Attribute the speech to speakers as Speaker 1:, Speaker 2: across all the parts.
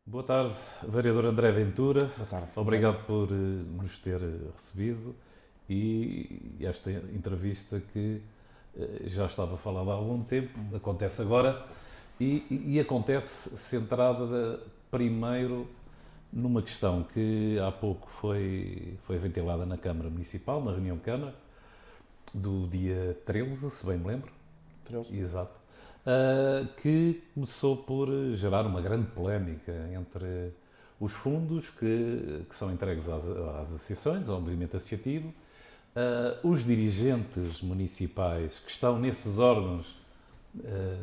Speaker 1: Boa tarde, vereador André Ventura.
Speaker 2: Boa tarde.
Speaker 1: Obrigado por nos ter recebido e esta entrevista que já estava falada há algum tempo, acontece agora e acontece centrada primeiro numa questão que há pouco foi ventilada na Câmara Municipal, na reunião de Câmara, do dia 13, se bem me lembro.
Speaker 2: 13.
Speaker 1: Exato. Que começou por gerar uma grande polémica entre os fundos que são entregues às associações, ao movimento associativo, os dirigentes municipais que estão nesses órgãos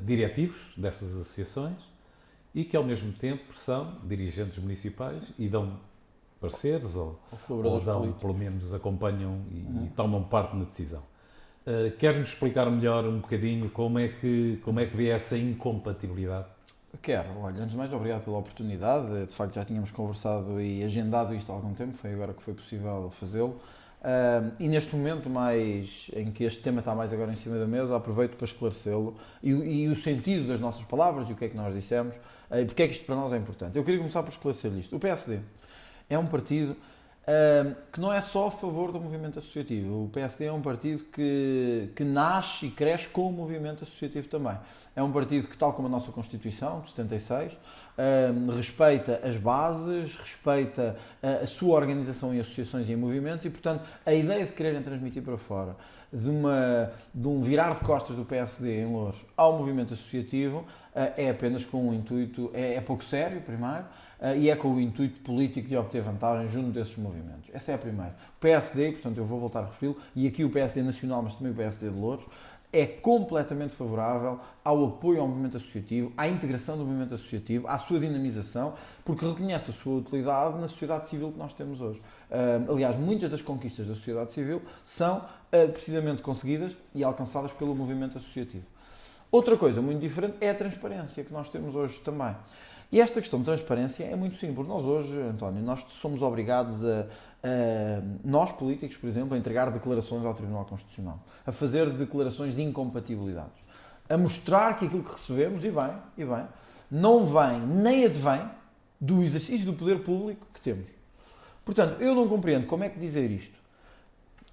Speaker 1: diretivos dessas associações e que, ao mesmo tempo, são dirigentes municipais e dão pareceres ou dão,
Speaker 2: políticos.
Speaker 1: pelo menos, acompanham e tomam parte na decisão. Quer-nos explicar melhor um bocadinho como é que vê essa incompatibilidade?
Speaker 2: Quero. Olha, antes de mais, obrigado pela oportunidade. De facto, já tínhamos conversado e agendado isto há algum tempo, foi agora que foi possível fazê-lo. E neste momento mais em que este tema está mais agora em cima da mesa, aproveito para esclarecê-lo e o sentido das nossas palavras e o que é que nós dissemos e porque é que isto para nós é importante. Eu queria começar por esclarecer isto. O PSD é um partido que não é só a favor do movimento associativo. O PSD é um partido que nasce e cresce com o movimento associativo também. É um partido que, tal como a nossa Constituição, de 76, respeita as bases, respeita a sua organização em associações e em movimentos e, portanto, a ideia de quererem transmitir para fora de um virar de costas do PSD em Loures ao movimento associativo é apenas com um intuito, é pouco sério, primeiro, e é com o intuito político de obter vantagem junto desses movimentos. Essa é a primeira. O PSD, portanto eu vou voltar a referi-lo, e aqui o PSD nacional, mas também o PSD de Loures, é completamente favorável ao apoio ao movimento associativo, à integração do movimento associativo, à sua dinamização, porque reconhece a sua utilidade na sociedade civil que nós temos hoje. Aliás, muitas das conquistas da sociedade civil são precisamente conseguidas e alcançadas pelo movimento associativo. Outra coisa muito diferente é a transparência que nós temos hoje também. E esta questão de transparência é muito simples. Nós hoje, António, nós somos obrigados nós políticos, por exemplo, a entregar declarações ao Tribunal Constitucional, a fazer declarações de incompatibilidades, a mostrar que aquilo que recebemos, e bem, não vem nem advém do exercício do poder público que temos. Portanto, eu não compreendo como é que dizer isto.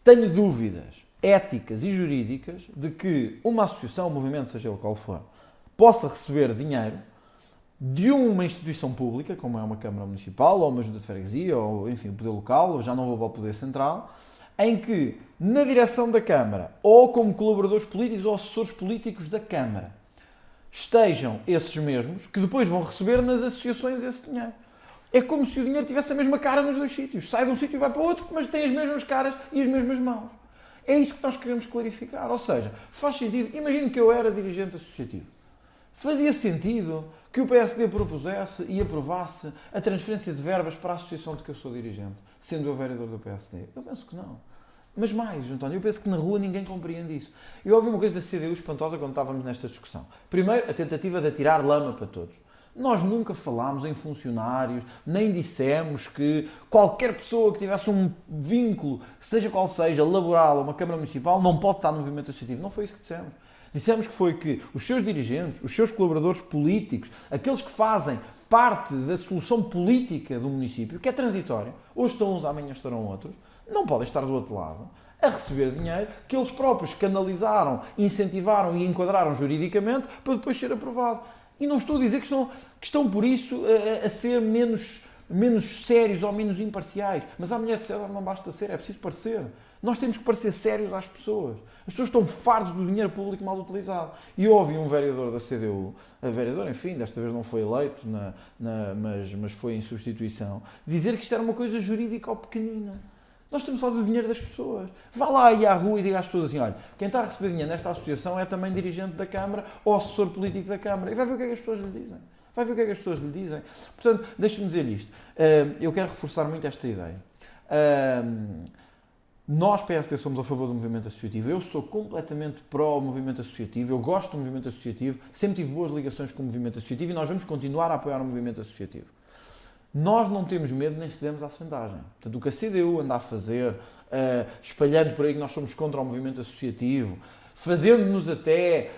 Speaker 2: Tenho dúvidas éticas e jurídicas de que uma associação, um movimento, seja ele qual for, possa receber dinheiro de uma instituição pública, como é uma Câmara Municipal, ou uma Junta de Freguesia, ou enfim, o Poder Local, ou já não vou para o Poder Central, em que, na direção da Câmara, ou como colaboradores políticos ou assessores políticos da Câmara, estejam esses mesmos, que depois vão receber nas associações esse dinheiro. É como se o dinheiro tivesse a mesma cara nos dois sítios. Sai de um sítio e vai para o outro, mas tem as mesmas caras e as mesmas mãos. É isso que nós queremos clarificar. Ou seja, faz sentido. Imagino que eu era dirigente associativo. Fazia sentido que o PSD propusesse e aprovasse a transferência de verbas para a associação de que eu sou dirigente, sendo eu vereador do PSD? Eu penso que não. Mas mais, António, eu penso que na rua ninguém compreende isso. Eu ouvi uma coisa da CDU espantosa quando estávamos nesta discussão. Primeiro, a tentativa de atirar lama para todos. Nós nunca falámos em funcionários, nem dissemos que qualquer pessoa que tivesse um vínculo, seja qual seja, laboral ou uma Câmara Municipal, não pode estar no movimento associativo. Não foi isso que dissemos. Dissemos que foi que os seus dirigentes, os seus colaboradores políticos, aqueles que fazem parte da solução política do município, que é transitória, hoje estão uns, amanhã estarão outros, não podem estar do outro lado a receber dinheiro que eles próprios canalizaram, incentivaram e enquadraram juridicamente para depois ser aprovado. E não estou a dizer que estão por isso a ser menos sérios ou menos imparciais, mas à mulher de César não basta ser, é preciso parecer. Nós temos que parecer sérios às pessoas. As pessoas estão fardas do dinheiro público mal utilizado. E eu ouvi um vereador da CDU, a vereador, enfim, desta vez não foi eleito, mas foi em substituição, dizer que isto era uma coisa jurídica ou pequenina. Nós temos falado do dinheiro das pessoas. Vá lá aí à rua e diga às pessoas assim, olha, quem está a receber dinheiro nesta associação é também dirigente da Câmara ou assessor político da Câmara. E vai ver o que é que as pessoas lhe dizem. Vai ver o que é que as pessoas lhe dizem. Portanto, deixe-me dizer isto. Eu quero reforçar muito esta ideia. Nós, PSD, somos a favor do movimento associativo. Eu sou completamente pró-movimento associativo. Eu gosto do movimento associativo. Sempre tive boas ligações com o movimento associativo e nós vamos continuar a apoiar o movimento associativo. Nós não temos medo nem cedemos à sondagem. Portanto, o que a CDU anda a fazer espalhando por aí que nós somos contra o movimento associativo, fazendo-nos até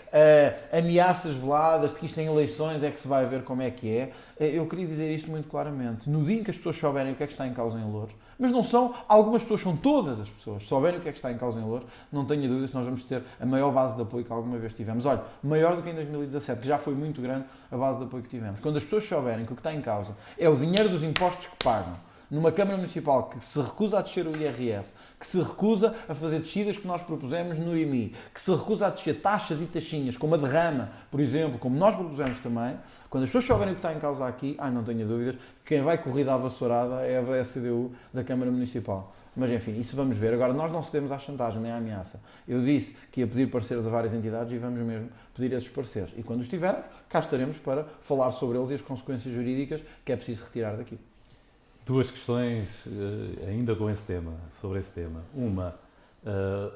Speaker 2: ameaças veladas de que isto em eleições é que se vai ver como é que é. Eu queria dizer isto muito claramente. No dia em que as pessoas souberem o que é que está em causa em Loures, mas não são, algumas pessoas, são todas as pessoas, souberem o que é que está em causa em Loures, não tenho dúvidas que nós vamos ter a maior base de apoio que alguma vez tivemos. Olha, maior do que em 2017, que já foi muito grande a base de apoio que tivemos. Quando as pessoas souberem que o que está em causa é o dinheiro dos impostos que pagam, numa Câmara Municipal que se recusa a descer o IRS, que se recusa a fazer descidas que nós propusemos no IMI, que se recusa a descer taxas e taxinhas, como a derrama, por exemplo, como nós propusemos também, quando as pessoas souberem o que está em causa aqui, não tenho dúvidas, quem vai corrida à vassourada é a CDU da Câmara Municipal. Mas enfim, isso vamos ver. Agora, nós não cedemos à chantagem nem à ameaça. Eu disse que ia pedir pareceres a várias entidades e vamos mesmo pedir esses pareceres. E quando os tivermos, cá estaremos para falar sobre eles e as consequências jurídicas que é preciso retirar daqui.
Speaker 1: Duas questões ainda com esse tema, sobre esse tema. Uma,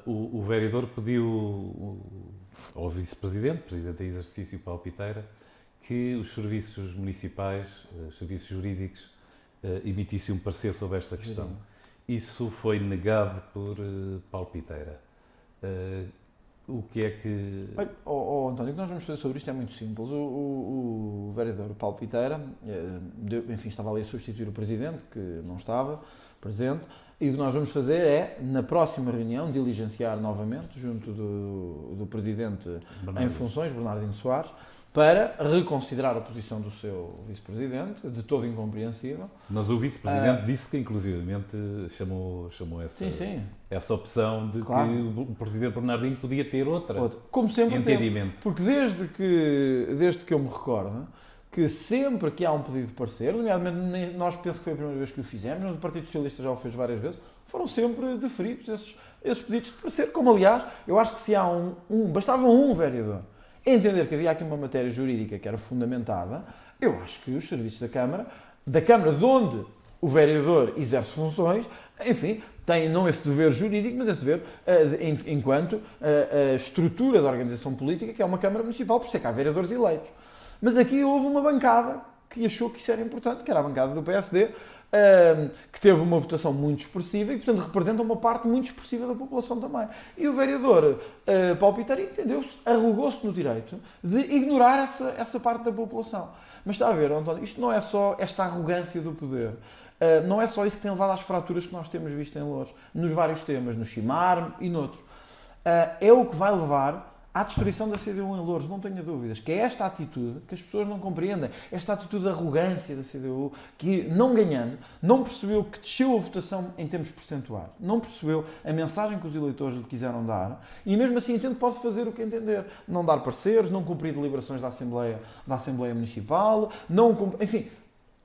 Speaker 1: o vereador pediu ao vice-presidente, presidente em exercício Palpiteira, que os serviços municipais, os serviços jurídicos, emitissem um parecer sobre esta questão. Isso foi negado por Palpiteira. O que é que...
Speaker 2: António, o que nós vamos fazer sobre isto é muito simples. O vereador Palpiteira, enfim, estava ali a substituir o presidente, que não estava presente, e o que nós vamos fazer é, na próxima reunião, diligenciar novamente, junto do presidente em funções, Bernardino Soares, para reconsiderar a posição do seu vice-presidente, de todo incompreensível.
Speaker 1: Mas o vice-presidente disse que, inclusivamente, chamou essa opção de claro, que o presidente Bernardino podia ter outra.
Speaker 2: Como sempre
Speaker 1: entendimento.
Speaker 2: Porque desde que eu me recordo, que sempre que há um pedido de parecer, nomeadamente nós penso que foi a primeira vez que o fizemos, mas o Partido Socialista já o fez várias vezes, foram sempre deferidos esses pedidos de parecer, como aliás, eu acho que se há bastava um vereador entender que havia aqui uma matéria jurídica que era fundamentada, eu acho que os serviços da Câmara de onde o vereador exerce funções, enfim, têm não esse dever jurídico, mas esse dever enquanto a estrutura da organização política, que é uma Câmara Municipal, por ser que há vereadores eleitos. Mas aqui houve uma bancada que achou que isso era importante, que era a bancada do PSD, que teve uma votação muito expressiva e, portanto, representa uma parte muito expressiva da população também. E o vereador Palpiteira entendeu-se, arrogou-se no direito de ignorar essa parte da população. Mas está a ver, António, isto não é só esta arrogância do poder. Não é só isso que tem levado às fraturas que nós temos visto em Loures, nos vários temas, no Chimar e noutros. É o que vai levar à destruição da CDU em Loures, não tenho dúvidas, que é esta atitude que as pessoas não compreendem, esta atitude de arrogância da CDU, que não ganhando, não percebeu que desceu a votação em termos percentuais, não percebeu a mensagem que os eleitores lhe quiseram dar e mesmo assim entende que pode fazer o que entender, não dar pareceres, não cumprir deliberações da Assembleia Municipal, enfim,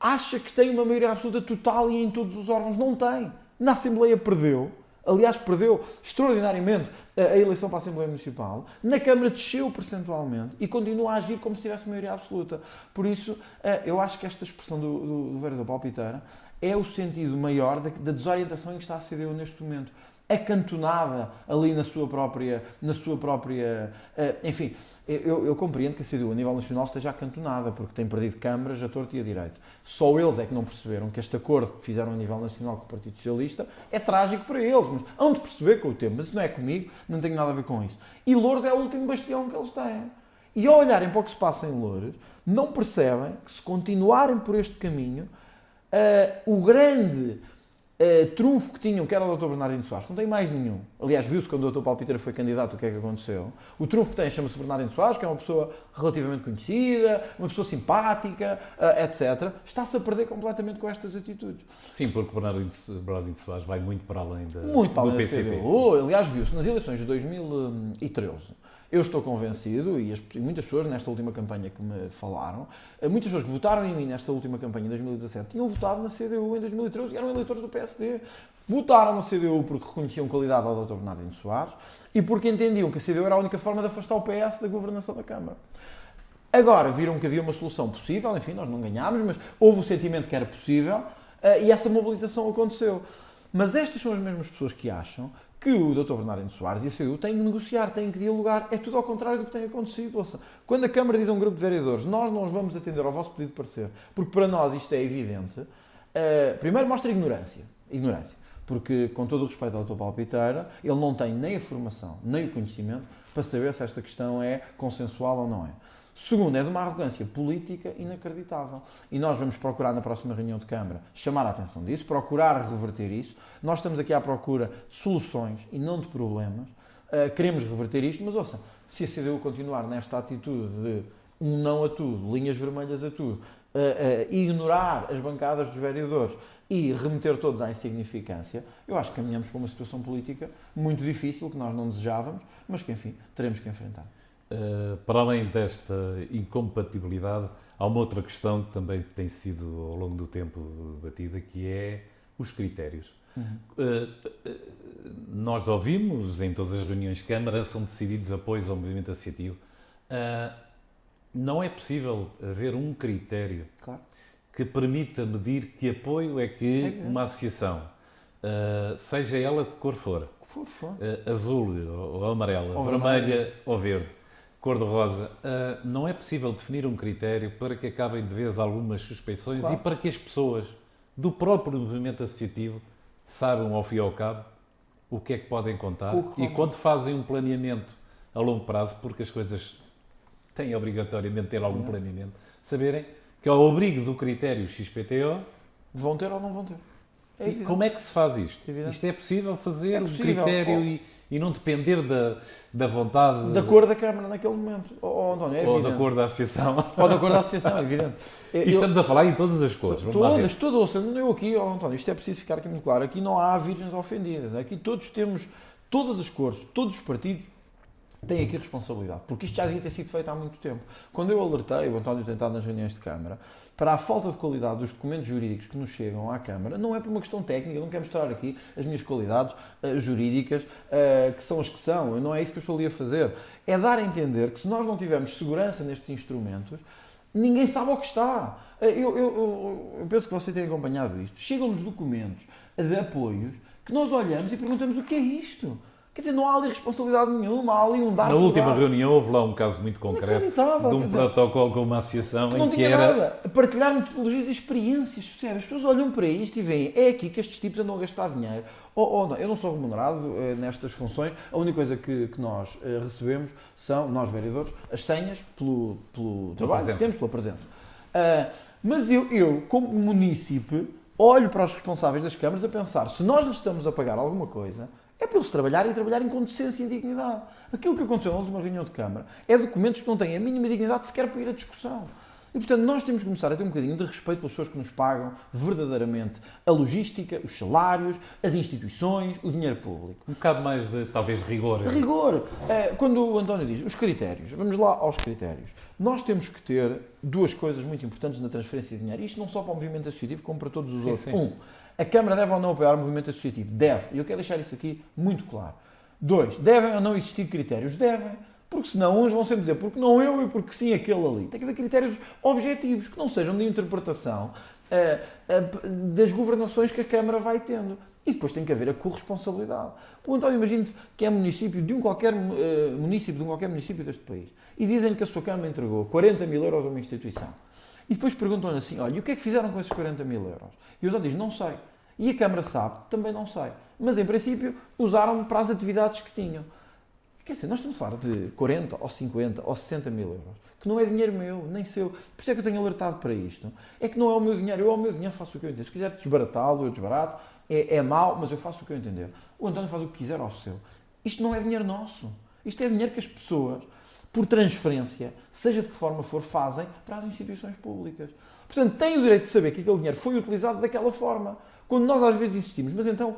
Speaker 2: acha que tem uma maioria absoluta total e em todos os órgãos, não tem. Na Assembleia perdeu, aliás perdeu extraordinariamente a eleição para a Assembleia Municipal, na Câmara desceu percentualmente e continua a agir como se tivesse maioria absoluta. Por isso, eu acho que esta expressão do vereador Palpiteira é o sentido maior da desorientação em que está a CDU neste momento. Acantonada ali na sua própria enfim, eu compreendo que a CDU a nível nacional esteja acantonada, porque tem perdido câmaras a torto e a direito. Só eles é que não perceberam que este acordo que fizeram a nível nacional com o Partido Socialista é trágico para eles, mas hão de perceber com o tempo, mas isso não é comigo, não tenho nada a ver com isso. E Loures é o último bastião que eles têm. E ao olharem para o que se passa em Loures, não percebem que se continuarem por este caminho, o grande trunfo que tinham, que era o Dr. Bernardino Soares, não tem mais nenhum. Aliás, viu-se quando o Dr. Palpiteira foi candidato o que é que aconteceu. O trunfo que tem chama-se Bernardino Soares, que é uma pessoa relativamente conhecida, uma pessoa simpática, etc. Está-se a perder completamente com estas atitudes.
Speaker 1: Sim, porque Bernardino Soares vai muito para além
Speaker 2: do
Speaker 1: PCP.
Speaker 2: Aliás, viu-se nas eleições de 2013. Eu estou convencido, e muitas pessoas nesta última campanha que me falaram, muitas pessoas que votaram em mim nesta última campanha em 2017 tinham votado na CDU em 2013 e eram eleitores do PSD. Votaram na CDU porque reconheciam qualidade ao Dr. Bernardino Soares e porque entendiam que a CDU era a única forma de afastar o PS da governação da Câmara. Agora viram que havia uma solução possível, enfim, nós não ganhámos, mas houve o sentimento que era possível e essa mobilização aconteceu. Mas estas são as mesmas pessoas que acham que o Dr. Bernardino Soares e a CDU têm que negociar, têm que dialogar. É tudo ao contrário do que tem acontecido. Ouça, quando a Câmara diz a um grupo de vereadores, nós não os vamos atender ao vosso pedido de parecer, porque para nós isto é evidente, primeiro mostra ignorância. Porque, com todo o respeito ao Dr. Paulo Piteira, ele não tem nem a formação, nem o conhecimento para saber se esta questão é consensual ou não é. Segundo, é de uma arrogância política inacreditável. E nós vamos procurar, na próxima reunião de Câmara, chamar a atenção disso, procurar reverter isso. Nós estamos aqui à procura de soluções e não de problemas. Queremos reverter isto, mas ouça, se a CDU continuar nesta atitude de um não a tudo, linhas vermelhas a tudo, ignorar as bancadas dos vereadores e remeter todos à insignificância, eu acho que caminhamos para uma situação política muito difícil, que nós não desejávamos, mas que, enfim, teremos que enfrentar.
Speaker 1: Para além desta incompatibilidade, há uma outra questão que também tem sido, ao longo do tempo, debatida, que é os critérios. Nós ouvimos, em todas as reuniões de Câmara, são decididos apoios ao movimento associativo. Não é possível haver um critério que permita medir que apoio é que uma associação, seja ela de cor for, azul ou amarela, ou vermelha ou verde, cor-de-rosa, não é possível definir um critério para que acabem de vez algumas suspeições e para que as pessoas do próprio movimento associativo saibam, ao fim e ao cabo, o que é que podem contar e quando fazem um planeamento a longo prazo, porque as coisas têm obrigatoriamente de ter algum planeamento, saberem que ao abrigo do critério XPTO
Speaker 2: vão ter ou não vão ter.
Speaker 1: Como é que se faz isto? Isto é possível fazer um critério e não depender da vontade...
Speaker 2: Da cor da Câmara naquele momento. António, é
Speaker 1: ou da cor da associação.
Speaker 2: Ou da cor da associação, é evidente.
Speaker 1: E estamos a falar em todas as cores.
Speaker 2: Todas. Eu aqui, António, isto é preciso ficar aqui muito claro. Aqui não há virgens ofendidas. Aqui todos temos, todas as cores, todos os partidos têm aqui responsabilidade. Porque isto já devia ter sido feito há muito tempo. Quando eu alertei, o António tem estado nas reuniões de Câmara, para a falta de qualidade dos documentos jurídicos que nos chegam à Câmara, não é por uma questão técnica, eu não quero mostrar aqui as minhas qualidades jurídicas, que são as que são, não é isso que eu estou ali a fazer. É dar a entender que se nós não tivermos segurança nestes instrumentos, ninguém sabe o que está. Eu penso que você tem acompanhado isto. Chegam-nos documentos de apoios que nós olhamos e perguntamos o que é isto. Quer dizer, não há ali responsabilidade nenhuma, há ali um dado.
Speaker 1: Na última reunião houve lá um caso muito concreto de um protocolo com uma associação
Speaker 2: que não tinha nada. A partilhar metodologias e experiências. Percebe? As pessoas olham para isto e veem, é aqui que estes tipos andam a gastar dinheiro. Não, eu não sou remunerado nestas funções. A única coisa que nós recebemos são, nós vereadores, as senhas pelo trabalho que temos, pela presença. Mas eu, como munícipe, olho para os responsáveis das câmaras a pensar, se nós lhes estamos a pagar alguma coisa, é para eles trabalharem com decência e dignidade. Aquilo que aconteceu na última reunião de Câmara é documentos que não têm a mínima dignidade sequer para ir à discussão. E, portanto, nós temos que começar a ter um bocadinho de respeito pelas pessoas que nos pagam verdadeiramente a logística, os salários, as instituições, o dinheiro público.
Speaker 1: Um bocado mais de, talvez, rigor.
Speaker 2: Rigor. Quando o António diz os critérios, vamos lá aos critérios. Nós temos que ter duas coisas muito importantes na transferência de dinheiro. Isto não só para o movimento associativo, como para todos os outros.
Speaker 1: Sim.
Speaker 2: A Câmara deve ou não apoiar o movimento associativo? Deve. E eu quero deixar isso aqui muito claro. 2. Devem ou não existir critérios? Devem. Porque senão uns vão sempre dizer porque não eu e porque sim aquele ali. Tem que haver critérios objetivos, que não sejam de interpretação das governações que a Câmara vai tendo. E depois tem que haver a corresponsabilidade. O António, imagine-se que é município de um qualquer município deste país e dizem que a sua Câmara entregou 40 mil euros a uma instituição. E depois perguntam-lhe assim, olha, e o que é que fizeram com esses 40 mil euros? E o António diz, não sei. E a Câmara sabe, também não sei. Mas, em princípio, usaram para as atividades que tinham. Quer dizer, nós estamos a falar de 40 ou 50 ou 60 mil euros, que não é dinheiro meu, nem seu. Por isso é que eu tenho alertado para isto. É que não é o meu dinheiro. Eu, ao meu dinheiro, faço o que eu entendo. Se quiser desbaratá-lo, eu desbarato. É mau, mas eu faço o que eu entender. O António faz o que quiser ao seu. Isto não é dinheiro nosso. Isto é dinheiro que as pessoas, por transferência, seja de que forma for, fazem para as instituições públicas. Portanto, têm o direito de saber que aquele dinheiro foi utilizado daquela forma. Quando nós às vezes insistimos, mas então,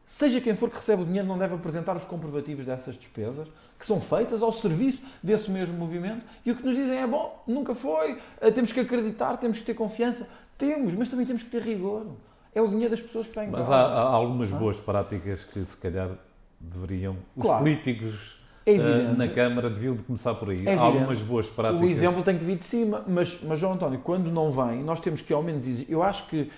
Speaker 2: seja quem for que recebe o dinheiro, não deve apresentar os comprovativos dessas despesas que são feitas ao serviço desse mesmo movimento, e o que nos dizem é, bom, nunca foi, temos que acreditar, temos que ter confiança. Temos, mas também temos que ter rigor. É o dinheiro das pessoas que têm.
Speaker 1: Mas há algumas boas práticas que, se calhar, deveriam... Os políticos na Câmara deviam de começar por aí. Há algumas boas práticas.
Speaker 2: O exemplo tem que vir de cima, mas João António, quando não vem, nós temos que ao menos exigir. Eu acho que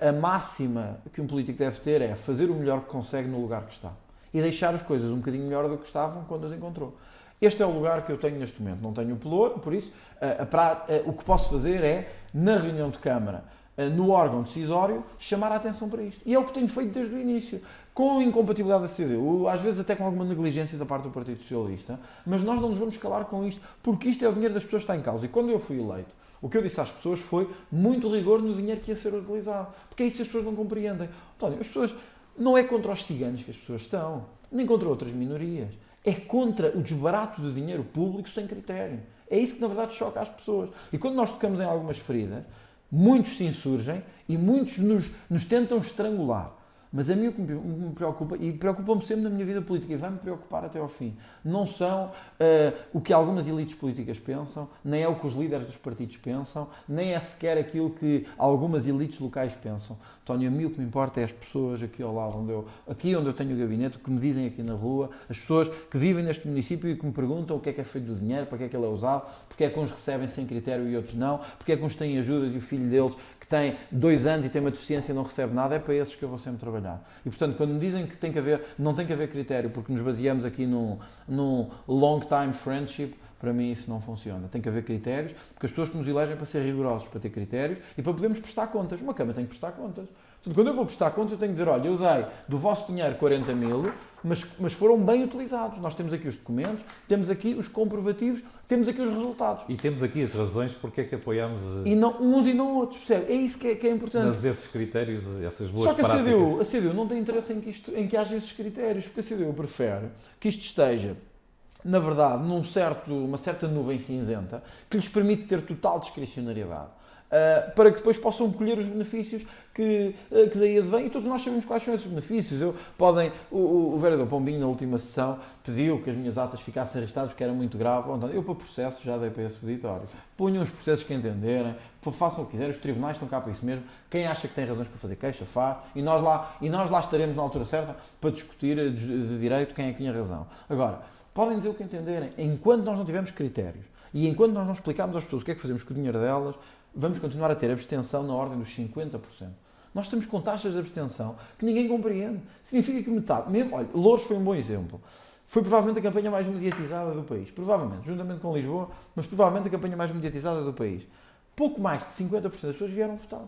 Speaker 2: a máxima que um político deve ter é fazer o melhor que consegue no lugar que está e deixar as coisas um bocadinho melhor do que estavam quando as encontrou. Este é o lugar que eu tenho neste momento. Não tenho o pelouro, por isso o que posso fazer é, na reunião de Câmara, no órgão decisório, chamar a atenção para isto. E é o que tenho feito desde o início. Com incompatibilidade da CDU, às vezes até com alguma negligência da parte do Partido Socialista, mas nós não nos vamos calar com isto, porque isto é o dinheiro das pessoas que está em causa. E quando eu fui eleito, o que eu disse às pessoas foi muito rigor no dinheiro que ia ser utilizado. Porque é isto que as pessoas não compreendem. António, as pessoas, não é contra os ciganos que as pessoas estão, nem contra outras minorias. É contra o desbarato de dinheiro público sem critério. É isso que, na verdade, choca as pessoas. E quando nós tocamos em algumas feridas, muitos se insurgem e muitos nos tentam estrangular. Mas a mim o que me preocupa, e preocupa-me sempre na minha vida política, e vai-me preocupar até ao fim, não são o que algumas elites políticas pensam, nem é o que os líderes dos partidos pensam, nem é sequer aquilo que algumas elites locais pensam. António, a mim o que me importa é as pessoas aqui ao lado, onde eu tenho o gabinete, o que me dizem aqui na rua, as pessoas que vivem neste município e que me perguntam o que é feito do dinheiro, para que é que ele é usado, porque é que uns recebem sem critério e outros não, porque é que uns têm ajudas e o filho deles, que tem 2 anos e tem uma deficiência e não recebe nada, é para esses que eu vou sempre trabalhar. E, portanto, quando me dizem que não tem que haver critério, porque nos baseamos aqui num long time friendship, para mim isso não funciona. Tem que haver critérios, porque as pessoas que nos elegem para ser rigorosos, para ter critérios e para podermos prestar contas. Uma Câmara tem que prestar contas. Portanto, quando eu vou prestar contas, eu tenho que dizer, olha, eu dei do vosso dinheiro 40 mil, mas foram bem utilizados. Nós temos aqui os documentos, temos aqui os comprovativos, temos aqui os resultados.
Speaker 1: E temos aqui as razões porque é que apoiamos
Speaker 2: uns e não outros, percebe? É isso que é importante.
Speaker 1: Mas esses critérios, essas boas
Speaker 2: Só que
Speaker 1: práticas...
Speaker 2: a CDU não tem interesse em que haja esses critérios, porque a CDU prefere que isto esteja, na verdade, uma certa nuvem cinzenta que lhes permite ter total discricionariedade. Para que depois possam colher os benefícios que daí advêm, e todos nós sabemos quais são esses benefícios. O vereador Pombinho, na última sessão, pediu que as minhas atas ficassem registradas, porque era muito grave. Então, eu, para processos, já dei para esse peditório. Ponham os processos que entenderem, façam o que quiserem, os tribunais estão cá para isso mesmo. Quem acha que tem razões para fazer queixa, faz, e nós lá estaremos na altura certa para discutir de direito quem é que tinha razão. Agora, podem dizer o que entenderem, enquanto nós não tivermos critérios, e enquanto nós não explicarmos às pessoas o que é que fazemos com o dinheiro delas, vamos continuar a ter abstenção na ordem dos 50%. Nós estamos com taxas de abstenção que ninguém compreende. Significa que metade... Olha, Loures foi um bom exemplo. Foi provavelmente a campanha mais mediatizada do país. Provavelmente, juntamente com Lisboa, mas provavelmente a campanha mais mediatizada do país. Pouco mais de 50% das pessoas vieram votar.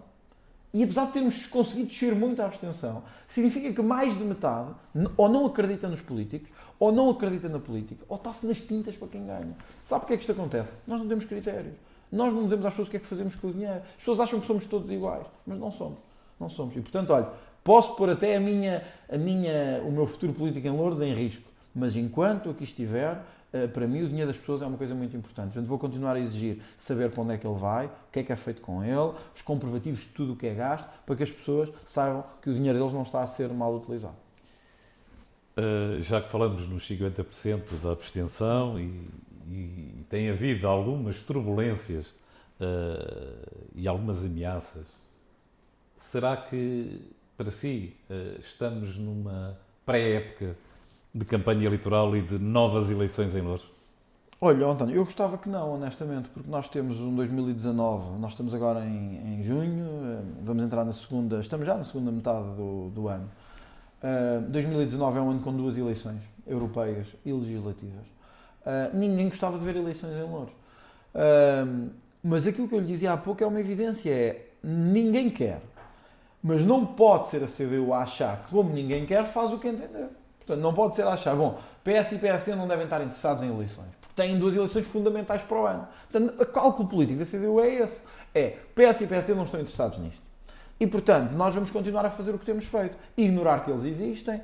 Speaker 2: E apesar de termos conseguido descer muito a abstenção, significa que mais de metade ou não acredita nos políticos, ou não acredita na política, ou está-se nas tintas para quem ganha. Sabe porquê é que isto acontece? Nós não temos critérios. Nós não dizemos às pessoas o que é que fazemos com o dinheiro. As pessoas acham que somos todos iguais, mas não somos. Não somos. E, portanto, olha, posso pôr até o meu futuro político em Loures em risco, mas enquanto aqui estiver, para mim o dinheiro das pessoas é uma coisa muito importante. Portanto, vou continuar a exigir saber para onde é que ele vai, o que é feito com ele, os comprovativos de tudo o que é gasto, para que as pessoas saibam que o dinheiro deles não está a ser mal utilizado.
Speaker 1: Já que falamos nos 50% da abstenção e tem havido algumas turbulências e algumas ameaças, será que, para si, estamos numa pré-época de campanha eleitoral e de novas eleições em Loures?
Speaker 2: Olha, António, eu gostava que não, honestamente, porque nós temos um 2019, nós estamos agora em junho, vamos entrar estamos já na segunda metade do ano. 2019 é um ano com 2 eleições europeias e legislativas. Ninguém gostava de ver eleições em Loures. Mas aquilo que eu lhe dizia há pouco é uma evidência, ninguém quer. Mas não pode ser a CDU a achar que, como ninguém quer, faz o que entender. Portanto, não pode ser a achar, PS e PSD não devem estar interessados em eleições, porque têm 2 eleições fundamentais para o ano. Portanto, o cálculo político da CDU é esse. PS e PSD não estão interessados nisto. E, portanto, nós vamos continuar a fazer o que temos feito. Ignorar que eles existem,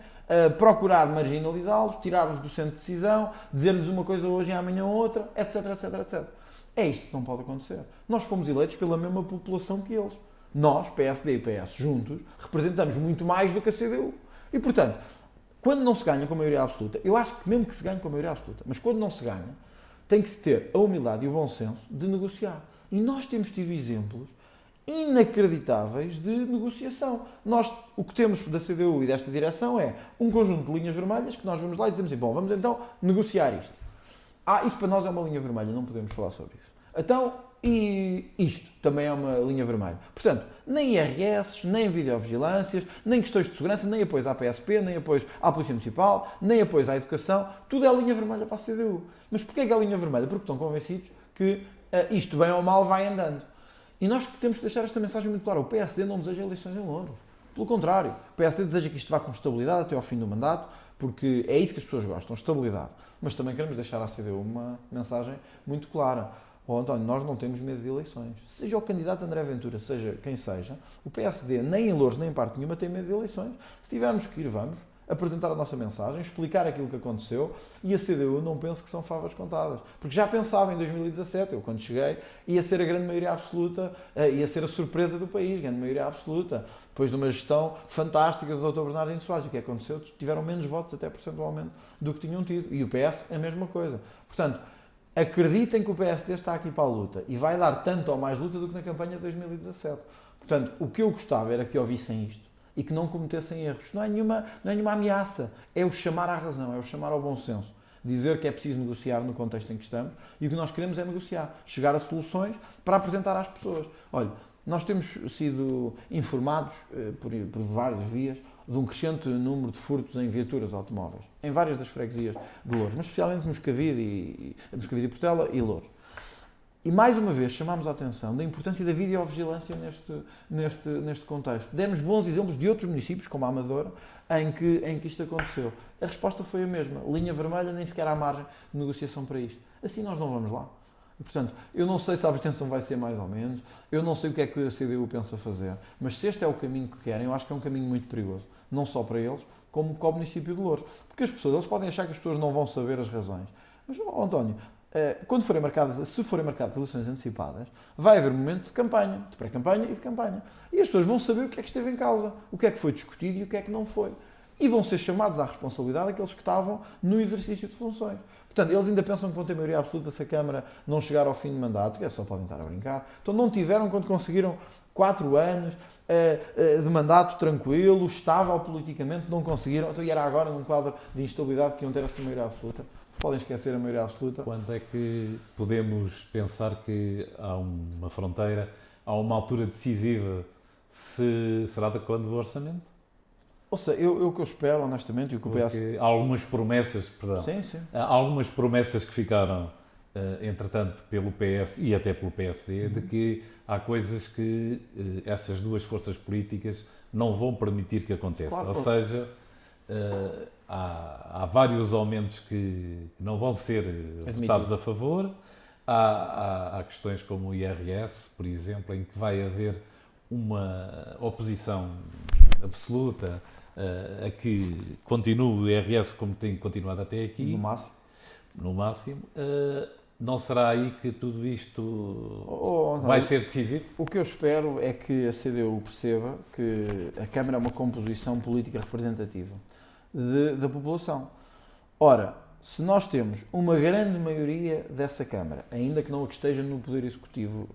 Speaker 2: procurar marginalizá-los, tirá-los do centro de decisão, dizer-lhes uma coisa hoje e amanhã outra, etc, etc, etc. É isto que não pode acontecer. Nós fomos eleitos pela mesma população que eles. Nós, PSD e PS, juntos, representamos muito mais do que a CDU. E, portanto, quando não se ganha com a maioria absoluta, eu acho que mesmo que se ganhe com a maioria absoluta, mas quando não se ganha, tem que se ter a humildade e o bom senso de negociar. E nós temos tido exemplos inacreditáveis de negociação. Nós, o que temos da CDU e desta direção é um conjunto de linhas vermelhas que nós vamos lá e dizemos assim, vamos então negociar isto. Isso para nós é uma linha vermelha, não podemos falar sobre isso. Então, e isto também é uma linha vermelha. Portanto, nem IRS, nem videovigilâncias, nem questões de segurança, nem apoios à PSP, nem apoios à Polícia Municipal, nem apoios à educação, tudo é linha vermelha para a CDU. Mas porquê é linha vermelha? Porque estão convencidos que isto, bem ou mal, vai andando. E nós temos que deixar esta mensagem muito clara. O PSD não deseja eleições em Louros. Pelo contrário, o PSD deseja que isto vá com estabilidade até ao fim do mandato, porque é isso que as pessoas gostam, estabilidade. Mas também queremos deixar à CDU uma mensagem muito clara. Oh, António, nós não temos medo de eleições. Seja o candidato André Ventura, seja quem seja, o PSD, nem em Louros, nem em parte nenhuma, tem medo de eleições. Se tivermos que ir, vamos apresentar a nossa mensagem, explicar aquilo que aconteceu, e a CDU não penso que são favas contadas. Porque já pensava em 2017, eu quando cheguei, ia ser a grande maioria absoluta, ia ser a surpresa do país, grande maioria absoluta. Depois de uma gestão fantástica do Dr. Bernardino Soares, o que aconteceu? Tiveram menos votos, até percentualmente, do que tinham tido. E o PS, a mesma coisa. Portanto, acreditem que o PSD está aqui para a luta e vai dar tanto ou mais luta do que na campanha de 2017. Portanto, o que eu gostava era que ouvissem isto e que não cometessem erros. Não é nenhuma ameaça, é o chamar à razão, é o chamar ao bom senso. Dizer que é preciso negociar no contexto em que estamos e o que nós queremos é negociar, chegar a soluções para apresentar às pessoas. Olha, nós temos sido informados por várias vias de um crescente número de furtos em viaturas automóveis, em várias das freguesias de Louros, mas especialmente Moscavide e Portela e Louros. E mais uma vez chamámos a atenção da importância da videovigilância neste contexto. Demos bons exemplos de outros municípios, como a Amadora, em que isto aconteceu. A resposta foi a mesma. Linha vermelha, nem sequer há margem de negociação para isto. Assim nós não vamos lá. E, portanto, eu não sei se a abstenção vai ser mais ou menos, eu não sei o que é que a CDU pensa fazer, mas se este é o caminho que querem, eu acho que é um caminho muito perigoso. Não só para eles, como para o município de Louros. Porque eles podem achar que as pessoas não vão saber as razões. Mas, António, se forem marcadas eleições antecipadas, vai haver um momento de campanha, de pré-campanha e de campanha. E as pessoas vão saber o que é que esteve em causa, o que é que foi discutido e o que é que não foi. E vão ser chamados à responsabilidade aqueles que estavam no exercício de funções. Portanto, eles ainda pensam que vão ter maioria absoluta se a Câmara não chegar ao fim de mandato, que é só podem estar a brincar. Então não tiveram quando conseguiram 4 anos de mandato tranquilo, estável politicamente, não conseguiram. Então, e era agora num quadro de instabilidade que iam ter essa maioria absoluta. Podem esquecer a maioria absoluta.
Speaker 1: Quando é que podemos pensar que há uma fronteira, há uma altura decisiva, se será de quando o orçamento?
Speaker 2: Ou seja, o que eu espero, honestamente, e o que o PS...
Speaker 1: Há algumas promessas, há algumas promessas que ficaram, entretanto, pelo PS e até pelo PSD, de que há coisas que essas duas forças políticas não vão permitir que aconteça.
Speaker 2: Claro.
Speaker 1: Ou seja, há vários aumentos que não vão ser votados a favor. Há questões como o IRS, por exemplo, em que vai haver uma oposição absoluta a que continue o IRS como tem continuado até aqui. No máximo. Não será aí que tudo isto vai ser decisivo?
Speaker 2: O que eu espero é que a CDU perceba que a Câmara é uma composição política representativa da população. Ora, se nós temos uma grande maioria dessa Câmara, ainda que não esteja no Poder Executivo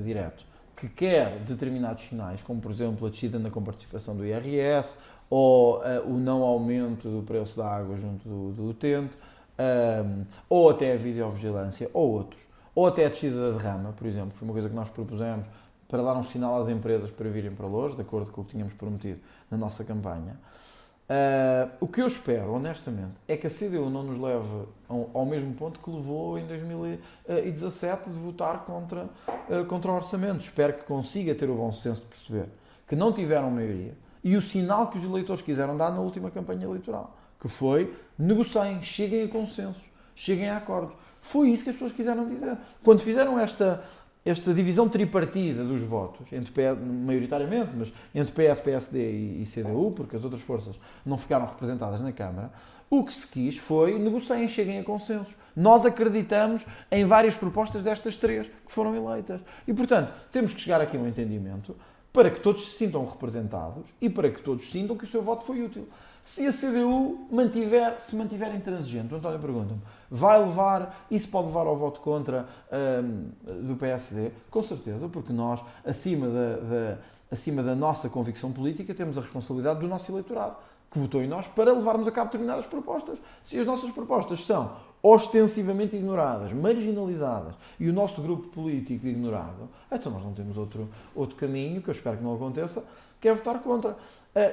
Speaker 2: direto, que quer determinados sinais, como por exemplo a descida na comparticipação do IRS, ou o não aumento do preço da água junto do utente, ou até a videovigilância, ou outros, ou até a descida da derrama, por exemplo, foi uma coisa que nós propusemos para dar um sinal às empresas para virem para Louros, de acordo com o que tínhamos prometido na nossa campanha. O que eu espero, honestamente, é que a CDU não nos leve ao mesmo ponto que levou em 2017 de votar contra o orçamento. Espero que consiga ter o bom senso de perceber que não tiveram maioria e o sinal que os eleitores quiseram dar na última campanha eleitoral, que foi negociem, cheguem a consensos, cheguem a acordos. Foi isso que as pessoas quiseram dizer. Quando fizeram esta divisão tripartida dos votos, maioritariamente, mas entre PS, PSD e CDU, porque as outras forças não ficaram representadas na Câmara, o que se quis foi negociem, cheguem a consensos. Nós acreditamos em várias propostas destas três que foram eleitas. E, portanto, temos que chegar aqui a um entendimento para que todos se sintam representados e para que todos sintam que o seu voto foi útil. Se a CDU se mantiver intransigente, o António pergunta-me, vai levar, isso pode levar ao voto contra do PSD? Com certeza, porque nós, acima da nossa convicção política, temos a responsabilidade do nosso eleitorado, que votou em nós para levarmos a cabo determinadas propostas. Se as nossas propostas são ostensivamente ignoradas, marginalizadas, e o nosso grupo político ignorado, então nós não temos outro caminho, que eu espero que não aconteça, que é votar contra.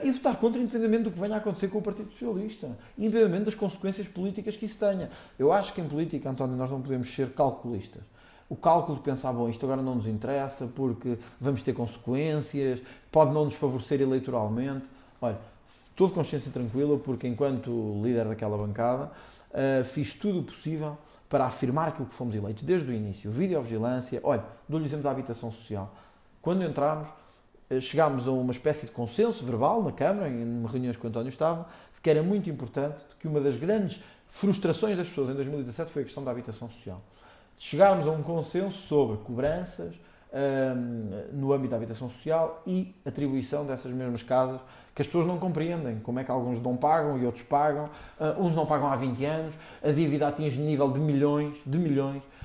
Speaker 2: E votar contra independentemente do que venha a acontecer com o Partido Socialista, independentemente das consequências políticas que isso tenha. Eu acho que em política, António, nós não podemos ser calculistas. o cálculo de pensar, bom, isto agora não nos interessa porque vamos ter consequências, pode não nos favorecer eleitoralmente. Olha, estou de consciência tranquila porque enquanto líder daquela bancada fiz tudo o possível para afirmar aquilo que fomos eleitos desde o início. Videovigilância, olha, dou-lhe exemplo da habitação social. Quando entramos, chegámos a uma espécie de consenso verbal na Câmara, em reuniões que o António estava, de que era muito importante, que uma das grandes frustrações das pessoas em 2017 foi a questão da habitação social. Chegarmos a um consenso sobre cobranças no âmbito da habitação social e atribuição dessas mesmas casas, que as pessoas não compreendem como é que alguns não pagam e outros pagam, uns não pagam há 20 anos, a dívida atinge nível de milhões,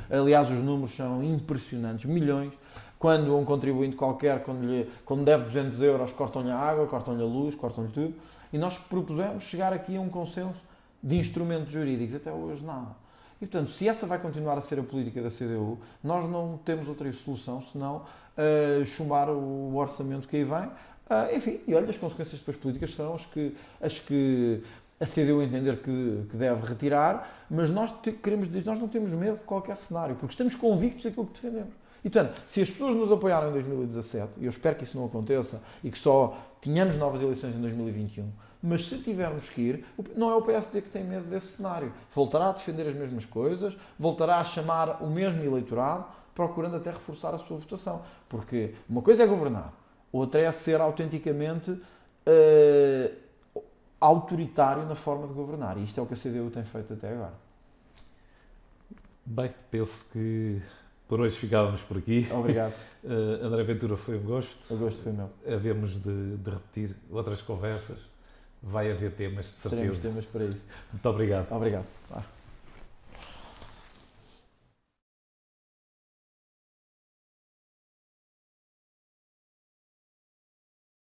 Speaker 2: aliás os números são impressionantes, milhões. Quando um contribuinte qualquer, quando deve 200 euros, cortam-lhe a água, cortam-lhe a luz, cortam-lhe tudo. E nós propusemos chegar aqui a um consenso de instrumentos jurídicos. Até hoje nada. E, portanto, se essa vai continuar a ser a política da CDU, nós não temos outra solução senão chumbar o orçamento que aí vem. Enfim, e olha, as consequências depois políticas são as que a CDU entender que deve retirar, mas nós não temos medo de qualquer cenário, porque estamos convictos daquilo que defendemos. E, portanto, se as pessoas nos apoiaram em 2017, e eu espero que isso não aconteça e que só tenhamos novas eleições em 2021, mas se tivermos que ir, não é o PSD que tem medo desse cenário. Voltará a defender as mesmas coisas, voltará a chamar o mesmo eleitorado, procurando até reforçar a sua votação. Porque uma coisa é governar, outra é ser autenticamente autoritário na forma de governar. E isto é o que a CDU tem feito até agora.
Speaker 1: Bem, penso que por hoje ficávamos por aqui.
Speaker 2: Obrigado.
Speaker 1: André Ventura, foi um gosto.
Speaker 2: O gosto foi meu.
Speaker 1: Havemos de repetir outras conversas. Vai haver temas, de certeza.
Speaker 2: Teremos temas para isso.
Speaker 1: Muito obrigado.
Speaker 2: Obrigado.